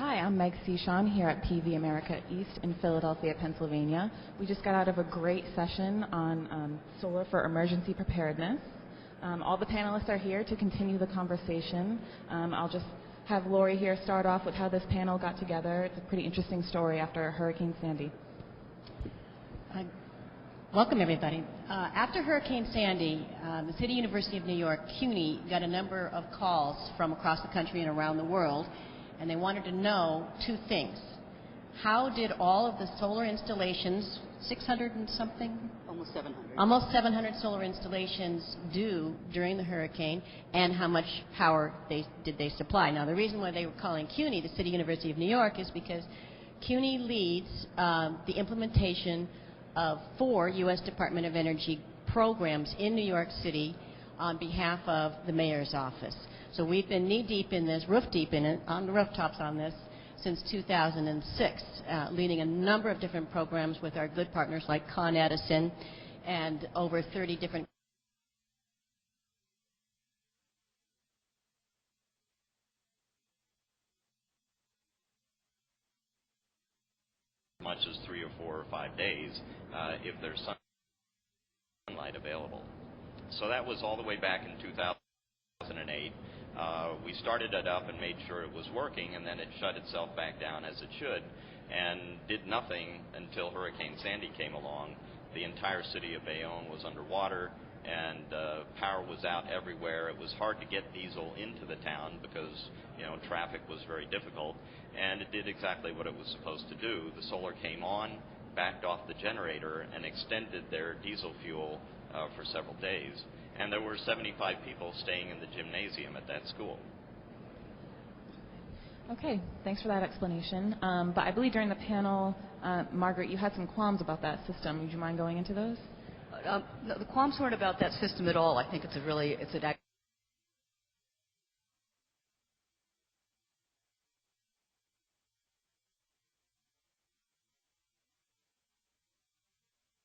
Hi, I'm Meg Sean here at PV America East in Philadelphia, Pennsylvania. We just got out of a great session on solar for emergency preparedness. All the panelists are here to continue the conversation. I'll just have Lori here start off with how this panel got together. It's a pretty interesting story after Hurricane Sandy. Welcome, everybody. After Hurricane Sandy, the City University of New York, CUNY, got a number of calls from across the country and around the world, and they wanted to know two things. How did all of the solar installations, 600 and something? Almost 700. Almost 700 solar installations do during the hurricane, and how much power did they supply? Now, the reason why they were calling CUNY, the City University of New York, is because CUNY leads the implementation of 4 U.S. Department of Energy programs in New York City on behalf of the mayor's office. So we've been knee-deep in this, roof-deep in it, on the rooftops on this, since 2006, leading a number of different programs with our good partners like Con Edison and over 30 different much as 3 or 4 or 5 days if there's sunlight available. So that was all the way back in 2008. We started it up and made sure it was working, and then it shut itself back down as it should and did nothing until Hurricane Sandy came along. The entire city of Bayonne was underwater, and power was out everywhere. It was hard to get diesel into the town because, traffic was very difficult, and it did exactly what it was supposed to do. The solar came on, backed off the generator, and extended their diesel fuel for several days. And there were 75 people staying in the gymnasium at that school. Okay, thanks for that explanation. But I believe during the panel, Margaret, you had some qualms about that system. Would you mind going into those? No, the qualms weren't about that system at all. I think it's an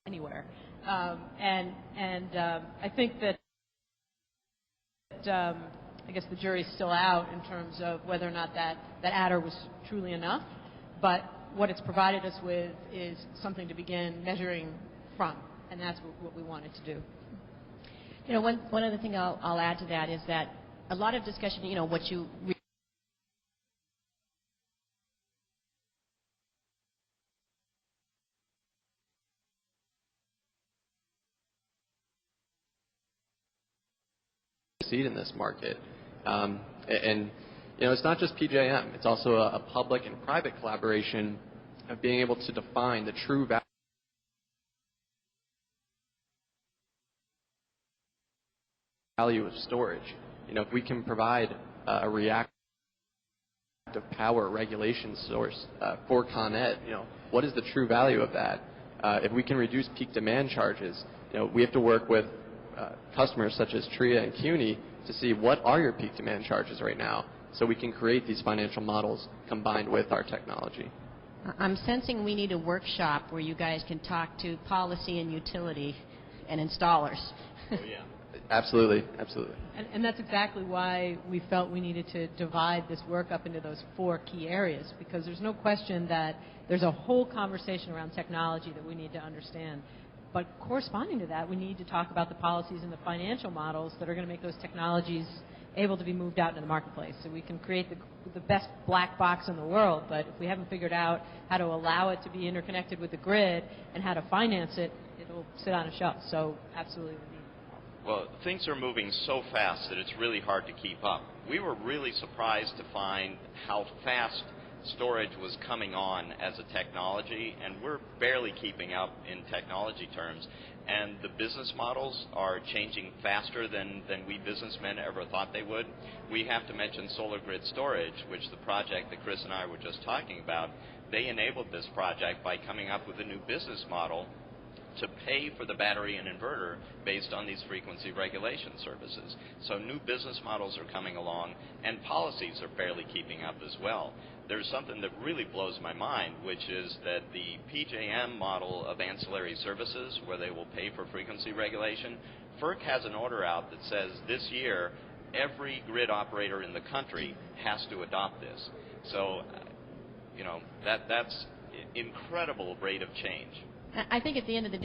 anywhere. I think that I guess the jury's still out in terms of whether or not that adder was truly enough. But what it's provided us with is something to begin measuring from, and that's what we wanted to do. One other thing I'll add to that is that a lot of discussion, what you succeed in this market. It's not just PJM. It's also a public and private collaboration of being able to define the true value of storage. If we can provide a reactive power regulation source for Con Ed, what is the true value of that? If we can reduce peak demand charges, we have to work with customers such as TRIA and CUNY to see what are your peak demand charges right now, so we can create these financial models combined with our technology. I'm sensing we need a workshop where you guys can talk to policy and utility and installers. Oh, yeah. Absolutely. And that's exactly why we felt we needed to divide this work up into those 4 key areas, because there's no question that there's a whole conversation around technology that we need to understand. But corresponding to that, we need to talk about the policies and the financial models that are going to make those technologies able to be moved out into the marketplace. So we can create the best black box in the world, but if we haven't figured out how to allow it to be interconnected with the grid and how to finance it, it'll sit on a shelf. So absolutely we need it. Well, things are moving so fast that it's really hard to keep up. We were really surprised to find how fast storage was coming on as a technology, and we're barely keeping up in technology terms. And the business models are changing faster than we businessmen ever thought they would. We have to mention solar grid storage, which the project that Chris and I were just talking about, they enabled this project by coming up with a new business model to pay for the battery and inverter based on these frequency regulation services. So new business models are coming along, and policies are barely keeping up as well. There's something that really blows my mind, which is that the PJM model of ancillary services, where they will pay for frequency regulation, FERC has an order out that says this year every grid operator in the country has to adopt this. So that's incredible rate of change. I think at the end of the day,